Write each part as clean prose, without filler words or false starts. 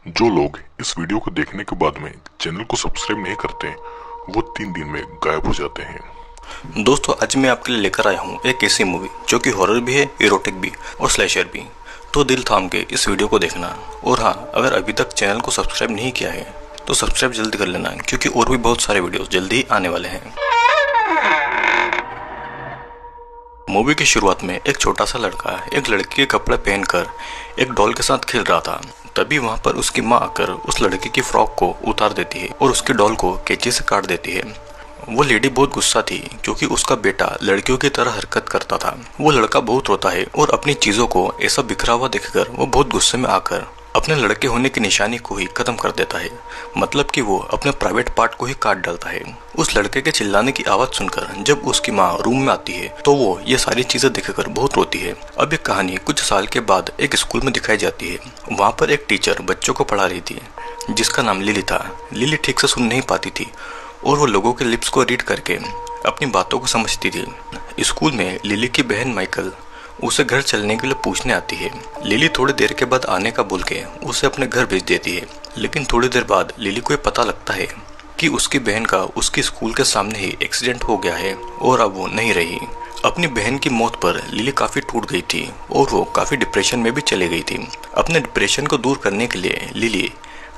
जो लोग इस वीडियो को देखने के बाद में चैनल को सब्सक्राइब नहीं करते वो 3 दिन में गायब हो जाते हैं। दोस्तों, आज मैं आपके लिए लेकर आया हूँ एक ऐसी मूवी जो कि हॉरर भी है, इरोटिक भी और स्लैशर भी। तो दिल थाम के इस वीडियो को देखना। और हाँ, अगर अभी तक चैनल को सब्सक्राइब नहीं किया है तो सब्सक्राइब जल्दी कर लेना, क्योंकि और भी बहुत सारे वीडियोस जल्दी ही आने वाले हैं। मूवी की शुरुआत में एक छोटा सा लड़का एक लड़की के कपड़े पहनकर एक डॉल के साथ खेल रहा था। तभी वहां पर उसकी माँ आकर उस लड़के की फ्रॉक को उतार देती है और उसकी डॉल को कैंची से काट देती है। वो लेडी बहुत गुस्सा थी, क्योंकि उसका बेटा लड़कियों की तरह हरकत करता था। वो लड़का बहुत रोता है और अपनी चीजों को ऐसा बिखरा हुआ देखकर वो बहुत गुस्से में आकर अपने लड़के होने की निशानी को ही खत्म कर देता है। मतलब कि वो अपने प्राइवेट पार्ट को ही काट डालता है। उस लड़के के चिल्लाने की आवाज सुनकर जब उसकी माँ रूम में आती है तो वो ये सारी चीजें देखकर बहुत रोती है। अब ये कहानी कुछ साल के बाद एक स्कूल में दिखाई जाती है। वहाँ पर एक टीचर बच्चों को पढ़ा रही थी, जिसका नाम लिली था। लिली ठीक से सुन नहीं पाती थी और वो लोगों के लिप्स को रीड करके अपनी बातों को समझती थी। स्कूल में लिली की बहन माइकल उसे घर चलने के लिए पूछने आती है। लिली थोड़ी देर के बाद आने का बोल के उसे अपने घर भेज देती है। लेकिन थोड़ी देर बाद लिली को ये पता लगता है कि उसकी बहन का उसकी स्कूल के सामने ही एक्सीडेंट हो गया है और अब वो नहीं रही। अपनी बहन की मौत पर लिली काफी टूट गई थी और वो काफी डिप्रेशन में भी चली गई थी। अपने डिप्रेशन को दूर करने के लिए लिली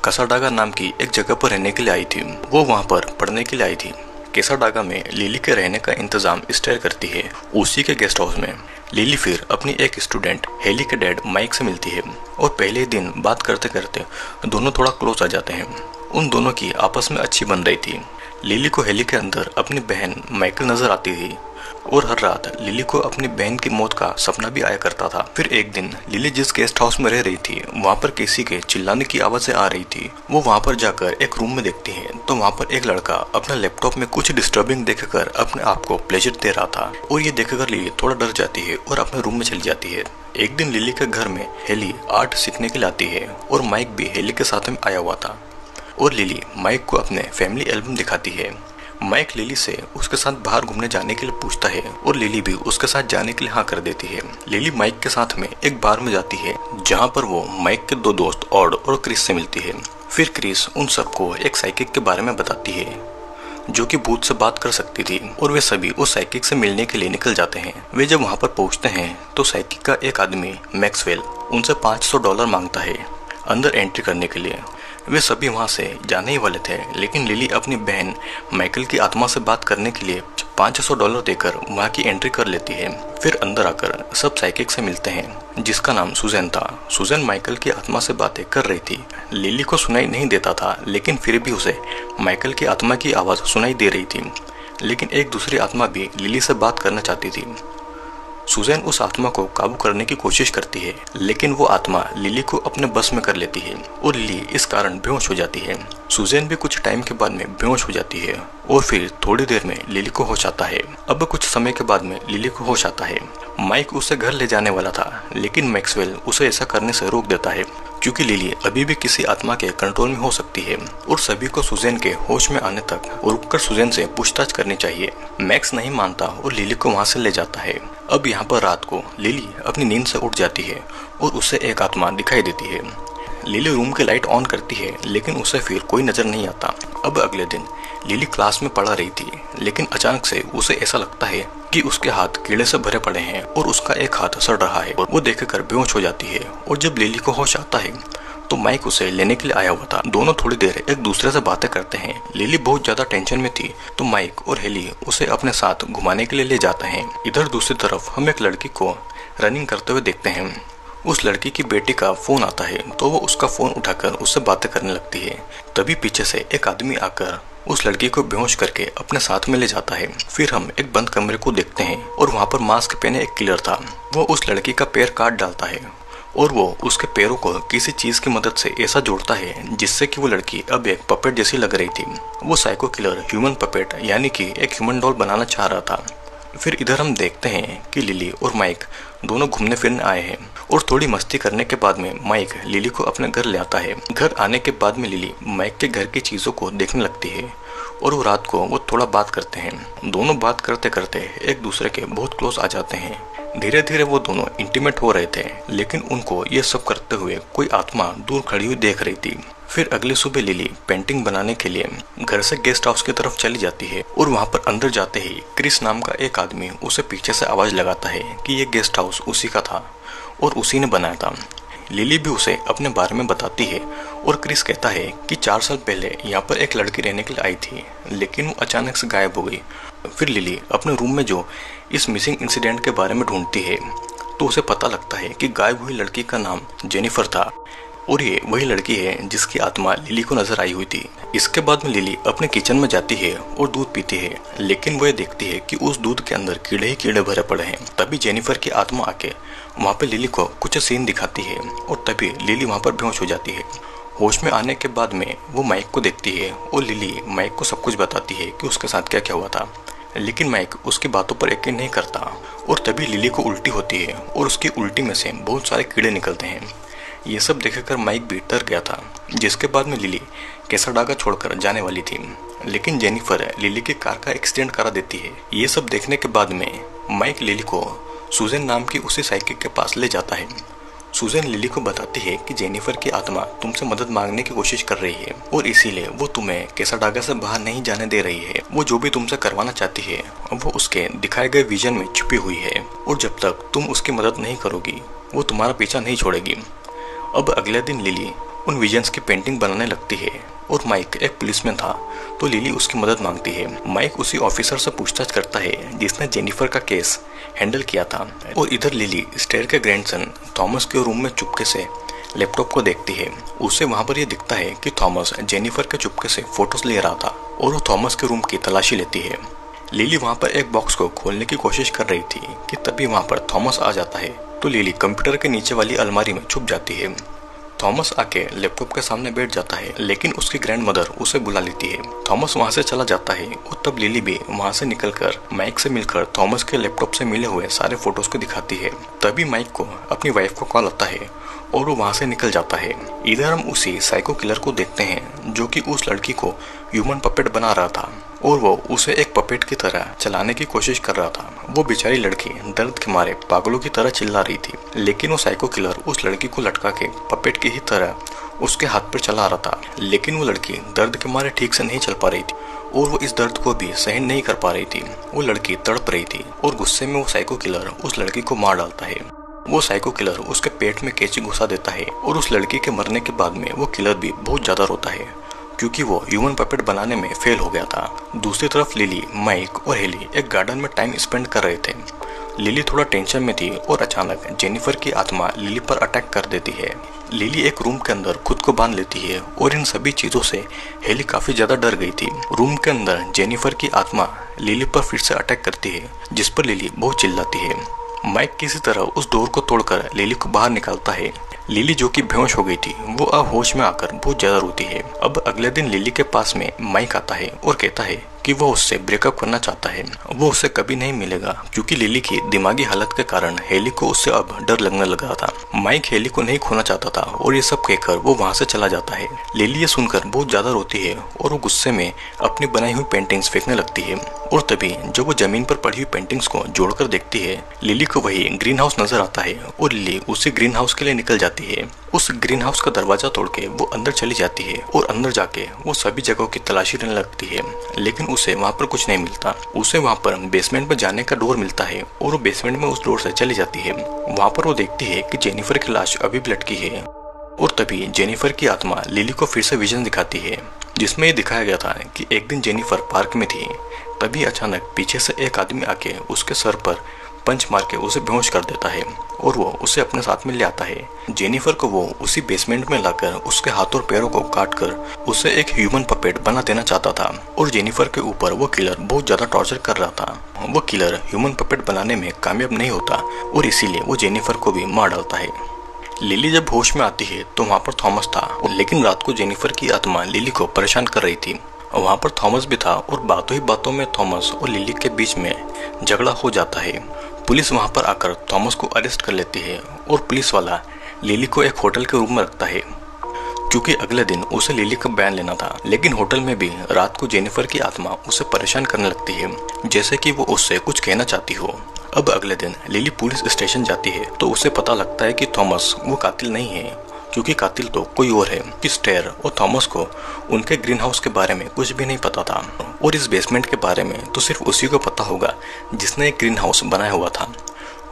कसाडागा नाम की एक जगह पर रहने के लिए आई थी। वो वहाँ पर पढ़ने के लिए आई थी। केसाडागा में लिली के रहने का इंतजाम स्टेयर करती है, उसी के गेस्ट हाउस में। लिली फिर अपनी एक स्टूडेंट हेली के डैड माइक से मिलती है और पहले दिन बात करते करते दोनों थोड़ा क्लोज आ जाते हैं। उन दोनों की आपस में अच्छी बन रही थी। लिली को हेली के अंदर अपनी बहन माइकल नजर आती थी और हर रात लिली को अपनी बहन की मौत का सपना भी आया करता था। फिर एक दिन लिली जिस गेस्ट हाउस में रह रही थी वहाँ पर किसी के चिल्लाने की आवाजें आ रही थी। वो वहाँ पर जाकर एक रूम में देखती है तो वहाँ पर एक लड़का अपने लैपटॉप में कुछ डिस्टर्बिंग देखकर अपने आप को प्लेजर दे रहा था और ये देखकर लिली थोड़ा डर जाती है और अपने रूम में चली जाती है। एक दिन लिली के घर में हेली आर्ट सीखने के लिए आती है और माइक भी हेली के साथ में आया हुआ था और लिली माइक को अपने फैमिली एल्बम दिखाती है। माइक लिली से उसके साथ बाहर घूमने जाने के लिए पूछता है और लिली भी उसके साथ जाने के लिए हाँ कर देती है। लिली माइक के साथ में एक बार में जाती है जहाँ पर वो माइक के दो दोस्त ऑड और क्रिस से मिलती है। फिर क्रिस उन सबको एक साइकिक के बारे में बताती है जो कि भूत से बात कर सकती थी और वे सभी उस साइकिक से मिलने के लिए निकल जाते हैं। वे जब वहाँ पर पहुँचते हैं तो साइकिक का एक आदमी मैक्सवेल उनसे $500 मांगता है अंदर एंट्री करने के लिए। वे सभी वहां से जाने ही वाले थे, लेकिन लिली अपनी बहन माइकल की आत्मा से बात करने के लिए $500 देकर वहां की एंट्री कर लेती है। फिर अंदर आकर सब साइकिक से मिलते हैं, जिसका नाम सुजैन था। सुजैन माइकल की आत्मा से बातें कर रही थी। लिली को सुनाई नहीं देता था, लेकिन फिर भी उसे माइकल की आत्मा की आवाज सुनाई दे रही थी। लेकिन एक दूसरी आत्मा भी लिली से बात करना चाहती थी। सुजैन उस आत्मा को काबू करने की कोशिश करती है, लेकिन वो आत्मा लिली को अपने बस में कर लेती है और लिली इस कारण बेहोश हो जाती है। सुजैन भी कुछ टाइम के बाद में बेहोश हो जाती है और फिर थोड़ी देर में लिली को होश आता है। अब कुछ समय के बाद में लिली को होश आता है। माइक उसे घर ले जाने वाला था, लेकिन मैक्सवेल उसे ऐसा करने से रोक देता है, क्योंकि लिली अभी भी किसी आत्मा के कंट्रोल में हो सकती है और सभी को सुजैन के होश में आने तक रुककर सुजैन से पूछताछ करनी चाहिए। मैक्स नहीं मानता और लिली को वहां से ले जाता है। अब यहाँ पर रात को लिली अपनी नींद से उठ जाती है और उसे एक आत्मा दिखाई देती है। लिली रूम की लाइट ऑन करती है, लेकिन उसे फिर कोई नजर नहीं आता। अब अगले दिन लिली क्लास में पढ़ा रही थी, लेकिन अचानक से उसे ऐसा लगता है कि उसके हाथ कीड़े से भरे पड़े हैं और उसका एक हाथ सड़ रहा है और वो देखकर बेहोश हो जाती है। और जब लिली को होश आता है तो माइक उसे लेने के लिए आया हुआ था। दोनों थोड़ी देर एक दूसरे से बातें करते हैं। लिली बहुत ज्यादा टेंशन में थी तो माइक और हेली उसे अपने साथ घुमाने के लिए ले जाते हैं। इधर दूसरी तरफ हम एक लड़की को रनिंग करते हुए देखते हैं। उस लड़की की बेटी का फोन आता है तो वो उसका फोन उठाकर उससे बातें करने लगती है। तभी पीछे से एक आदमी आकर उस लड़की को बेहोश करके अपने साथ में ले जाता है। फिर हम एक बंद कमरे को देखते हैं और वहाँ पर मास्क पहने एक किलर था। वो उस लड़की का पैर काट डालता है और वो उसके पैरों को किसी चीज की मदद से ऐसा जोड़ता है जिससे कि वो लड़की अब एक पपेट जैसी लग रही थी। वो साइको किलर ह्यूमन पपेट यानी कि एक ह्यूमन डॉल बनाना चाह रहा था। फिर इधर हम देखते हैं कि लिली और माइक दोनों घूमने फिरने आए हैं और थोड़ी मस्ती करने के बाद में माइक लिली को अपने घर ले आता है। घर आने के बाद में लिली माइक के घर की चीजों को देखने लगती है और वो रात को वो थोड़ा बात करते हैं। दोनों बात करते करते एक दूसरे के बहुत क्लोज आ जाते हैं। धीरे धीरे वो दोनों इंटीमेट हो रहे थे, लेकिन उनको ये सब करते हुए कोई आत्मा दूर खड़ी हुई देख रही थी। फिर अगली सुबह लिली पेंटिंग बनाने के लिए घर से गेस्ट हाउस की तरफ चली जाती है और वहाँ पर अंदर जाते ही क्रिस नाम का एक आदमी उसे पीछे से आवाज लगाता है कि ये गेस्ट हाउस उसी का था और उसी ने बनाया था। लिली भी उसे अपने बारे में बताती है और क्रिस कहता है कि 4 साल पहले यहाँ पर एक लड़की रहने के लिए आई थी, लेकिन वो अचानक से गायब हो गई। फिर लिली अपने रूम में जो इस मिसिंग इंसिडेंट के बारे में ढूंढती है तो उसे पता लगता है कि गायब हुई लड़की का नाम जेनिफर था और ये वही लड़की है जिसकी आत्मा लिली को नजर आई हुई थी। इसके बाद में लिली अपने किचन में जाती है और दूध पीती है, लेकिन वो ये देखती है कि उस दूध के अंदर कीड़े ही कीड़े भरे पड़े हैं। तभी जेनिफर की आत्मा आके वहाँ पे लिली को कुछ सीन दिखाती है और तभी लिली वहाँ पर बेहोश हो जाती है। होश में आने के बाद में वो माइक को देखती है और लिली माइक को सब कुछ बताती है कि उसके साथ क्या क्या हुआ था, लेकिन माइक उसकी बातों पर यकीन नहीं करता और तभी लिली को उल्टी होती है और उसकी उल्टी में से बहुत सारे कीड़े निकलते हैं। ये सब देखकर माइक भी डर गया था, जिसके बाद में लिली कैसाडागा छोड़कर जाने वाली थी, लेकिन जेनिफर लिली की कार का एक्सीडेंट करा देती है। ये सब देखने के बाद में माइक लिली को सुजैन नाम की उसी साइकिक के पास ले जाता है। सुजैन लिली को बताती है कि जेनिफर की आत्मा तुमसे मदद मांगने की कोशिश कर रही है और इसीलिए वो तुम्हें कैसाडागा से बाहर नहीं जाने दे रही है। वो जो भी तुमसे करवाना चाहती है वो उसके दिखाए गए विजन में छुपी हुई है और जब तक तुम उसकी मदद नहीं करोगी वो तुम्हारा पीछा नहीं छोड़ेगी। अब अगले दिन लिली उन विजन्स की पेंटिंग बनाने लगती है और माइक एक पुलिसमैन था तो लिली उसकी मदद मांगती है। माइक उसी ऑफिसर से पूछताछ करता है जिसने जेनिफर का केस हैंडल किया था और इधर लिली स्टेयर के ग्रैंडसन थॉमस के रूम में चुपके से लैपटॉप को देखती है। उसे वहाँ पर यह दिखता है कि थॉमस जेनिफर के चुपके से फोटोज ले रहा था और वो थॉमस के रूम की तलाशी लेती है। लिली वहाँ पर एक बॉक्स को खोलने की कोशिश कर रही थी कि तभी वहाँ पर थॉमस आ जाता है तो लिली कंप्यूटर के नीचे वाली अलमारी में छुप जाती है। थॉमस आके लैपटॉप के सामने बैठ जाता है, लेकिन उसकी ग्रैंड मदर उसे बुला लेती है। थॉमस वहाँ से चला जाता है और तब लिली भी वहाँ से निकलकर माइक से मिलकर थॉमस के लैपटॉप से मिले हुए सारे फोटोज को दिखाती है। तभी माइक को अपनी वाइफ को कॉल आता है और वो वहाँ से निकल जाता है। इधर हम उसी साइको किलर को देखते हैं जो कि उस लड़की को ह्यूमन पपेट बना रहा था और वो उसे एक पपेट की तरह चलाने की कोशिश कर रहा था। वो बेचारी लड़की दर्द के मारे पागलों की तरह चिल्ला रही थी, लेकिन वो साइको किलर उस लड़की को लटका के पपेट की ही तरह उसके हाथ पर चला रहा था। लेकिन वो लड़की दर्द के मारे ठीक से नहीं चल पा रही थी और वो इस दर्द को भी सहन नहीं कर पा रही थी। वो लड़की तड़प रही थी और गुस्से में वो साइको किलर उस लड़की को मार डालता है। वो साइको किलर उसके पेट में कैंची घुसा देता है और उस लड़की के मरने के बाद में वो किलर भी बहुत ज्यादा रोता है क्योंकि वो ह्यूमन पपेट बनाने में फेल हो गया था। दूसरी तरफ लिली, माइक और हेली एक गार्डन में टाइम स्पेंड कर रहे थे। लिली थोड़ा टेंशन में थी और अचानक जेनिफर की आत्मा लिली पर अटैक कर देती है। लिली एक रूम के अंदर खुद को बांध लेती है और इन सभी चीजों से हेली काफी ज्यादा डर गई थी। रूम के अंदर जेनिफर की आत्मा लिली पर फिर से अटैक करती है, जिस पर लिली बहुत चिल्लाती है। माइक किसी तरह उस डोर को तोड़कर लिली को बाहर निकालता है। लिली जो कि बेहोश हो गई थी वो अब होश में आकर बहुत ज्यादा रोती है। अब अगले दिन लिली के पास में माइक आता है और कहता है कि वो उससे ब्रेकअप करना चाहता है। वो उससे कभी नहीं मिलेगा क्योंकि लिली की दिमागी हालत के कारण हेली को उससे अब डर लगने लगा था। माइक हेली को नहीं खोना चाहता था और ये सब कहकर वो वहाँ से चला जाता है। लिली ये सुनकर बहुत ज्यादा रोती है और वो गुस्से में अपनी बनाई हुई पेंटिंग्स फेंकने लगती है और तभी जब वो जमीन पर पड़ी हुई पेंटिंग्स को जोड़कर देखती है, लिली को वही ग्रीन हाउस नजर आता है और लिली उसी ग्रीन हाउस के लिए निकल जाती है। उस ग्रीन हाउस का दरवाजा तोड़ के वो अंदर चली जाती है और अंदर जाके वो सभी जगहों की तलाशी लेने लगती है, लेकिन उसे वहाँ पर कुछ नहीं मिलता। उसे वहाँ पर बेसमेंट में जाने का डोर मिलता है और वो बेसमेंट में उस डोर से चली जाती है। वहाँ पर वो देखती है कि जेनिफर की लाश अभी भी लटकी है और तभी जेनिफर की आत्मा लिली को फिर से विजन दिखाती है, जिसमें ये दिखाया गया था कि एक दिन जेनिफर पार्क में थी। तभी अचानक पीछे से एक आदमी आके उसके सर पर पंच मार के उसे बेहोश कर देता है और वो उसे अपने साथ में ले आता है। जेनिफर को वो उसी बेसमेंट में लाकर उसके हाथ और पैरों को काटकर उसे एक ह्यूमन पपेट बना देना चाहता था और जेनिफर के ऊपर वो किलर बहुत ज्यादा टॉर्चर कर रहा था। वो किलर ह्यूमन पपेट बनाने में कामयाब नहीं होता और इसीलिए वो जेनिफर को भी मार डालता है। लिली जब होश में आती है तो वहाँ पर थॉमस था, लेकिन रात को जेनिफर की आत्मा लिली को परेशान कर रही थी। वहाँ पर थॉमस भी था और बातों ही बातों में थॉमस और लिली के बीच में झगड़ा हो जाता है। पुलिस वहाँ पर आकर थॉमस को अरेस्ट कर लेती है और पुलिस वाला लिली को एक होटल के रूम में रखता है क्योंकि अगले दिन उसे लिली का बयान लेना था। लेकिन होटल में भी रात को जेनिफर की आत्मा उसे परेशान करने लगती है, जैसे कि वो उससे कुछ कहना चाहती हो। अब अगले दिन लिली पुलिस स्टेशन जाती है तो उसे पता लगता है कि थॉमस वो कातिल नहीं है, क्योंकि कातिल तो कोई और है। कि स्टेयर और थॉमस को उनके ग्रीन हाउस के बारे में कुछ भी नहीं पता था, और इस बेसमेंट के बारे में तो सिर्फ उसी को पता होगा जिसने एक ग्रीन हाउस बनाया हुआ था।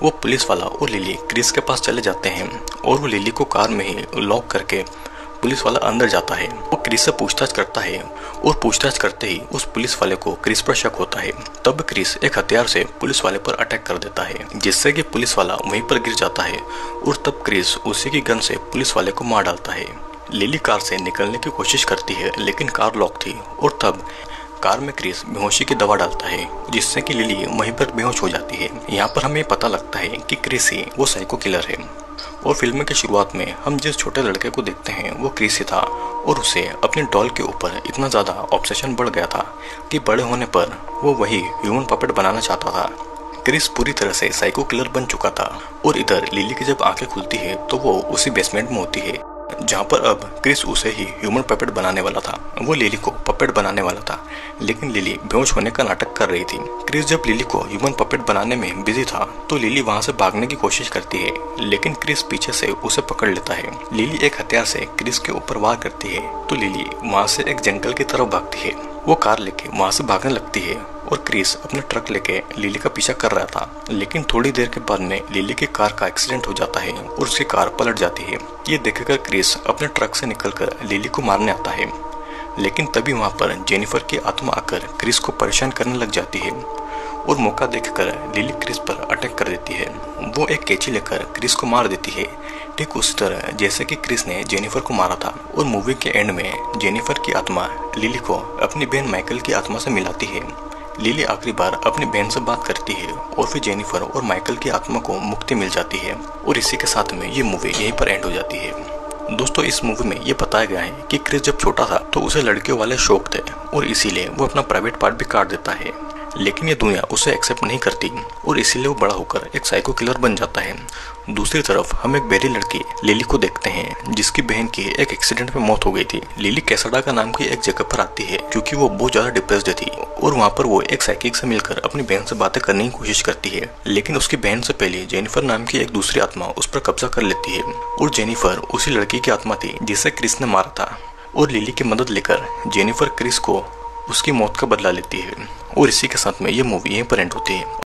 वो पुलिस वाला और लिली क्रिस के पास चले जाते हैं और वो लिली को कार में ही लॉक करके पुलिस वाला अंदर जाता है। वो क्रिस से पूछताछ करता है और पूछताछ करते ही उस पुलिस वाले को क्रिस पर शक होता है। तब क्रिस एक हथियार से पुलिस वाले पर अटैक कर देता है, जिससे कि पुलिस वाला वहीं पर गिर जाता है और तब क्रिस उसी की गन से पुलिस वाले को मार डालता है। लिली कार से निकलने की कोशिश करती है लेकिन कार लॉक थी, और तब कार में क्रिस बेहोशी की दवा डालता है, जिससे कि लिली वहीं पर बेहोश हो जाती है। यहाँ पर हमें पता लगता है कि क्रिस ही वो साइको किलर है, और फिल्म की शुरुआत में हम जिस छोटे लड़के को देखते हैं वो क्रिस ही था, और उसे अपनी डॉल के ऊपर इतना ज़्यादा ऑब्सेशन बढ़ गया था कि बड़े होने पर वो वही ह्यूमन पपेट बनाना चाहता था। क्रिस पूरी तरह से साइको किलर बन चुका था, और इधर लिली की जब आंखें खुलती है तो वो उसी बेसमेंट में होती है जहाँ पर अब क्रिस उसे ही ह्यूमन पपेट बनाने वाला था। वो लिली को पपेट बनाने वाला था, लेकिन लिली बेहोश होने का नाटक कर रही थी। क्रिस जब लिली को ह्यूमन पपेट बनाने में बिजी था तो लिली वहाँ से भागने की कोशिश करती है, लेकिन क्रिस पीछे से उसे पकड़ लेता है। लिली एक हथियार से क्रिस के ऊपर वार करती है तो लिली वहाँ से एक जंगल की तरफ भागती है। वो कार लेके वहाँ से भागने लगती है और क्रिस अपने ट्रक लेके लिली का पीछा कर रहा था, लेकिन थोड़ी देर के बाद में लिली की कार का एक्सीडेंट हो जाता है और उसकी कार पलट जाती है। ये देखकर क्रिस अपने ट्रक से निकलकर लिली को मारने आता है, लेकिन तभी वहाँ पर जेनिफर की आत्मा आकर क्रिस को परेशान करने लग जाती है, और मौका देखकर लिली क्रिस पर अटैक कर देती है। वो एक कैंची लेकर क्रिस को मार देती है, ठीक उसी तरह जैसे कि क्रिस ने जेनिफर को मारा था। और मूवी के एंड में जेनिफर की आत्मा लिली को अपनी बहन माइकल की आत्मा से मिलाती है। लिली आखिरी बार अपनी बहन से बात करती है और फिर जेनिफर और माइकल की आत्मा को मुक्ति मिल जाती है, और इसी के साथ में ये मूवी यहीं पर एंड हो जाती है। दोस्तों, इस मूवी में ये बताया गया है कि क्रिस जब छोटा था तो उसे लड़कियों वाले शौक थे, और इसीलिए वो अपना प्राइवेट पार्ट भी काट देता है, लेकिन ये दुनिया उसे एक्सेप्ट नहीं करती, और इसीलिए वो बड़ा होकर एक साइको किलर बन जाता है। दूसरी तरफ हम एक बेरी लड़की लिली को देखते हैं, जिसकी बहन की एक एक्सीडेंट में मौत हो गई थी। लिली कैसाडा का नाम की एक जगह पर आती है क्योंकि वो बहुत ज्यादा डिप्रेस्ड थी, और वहाँ पर वो एक साइकिक से मिलकर अपनी बहन से बातें करने की कोशिश करती है, लेकिन उसकी बहन से पहले जेनिफर नाम की एक दूसरी आत्मा उस पर कब्जा कर लेती है, और जेनिफर उसी लड़की की आत्मा थी जिसे क्रिस ने मारा था। और लिली की मदद लेकर जेनिफर क्रिस को उसकी मौत का बदला लेती है, और इसी के साथ में ये मूवी यहीं पर एंड होती है।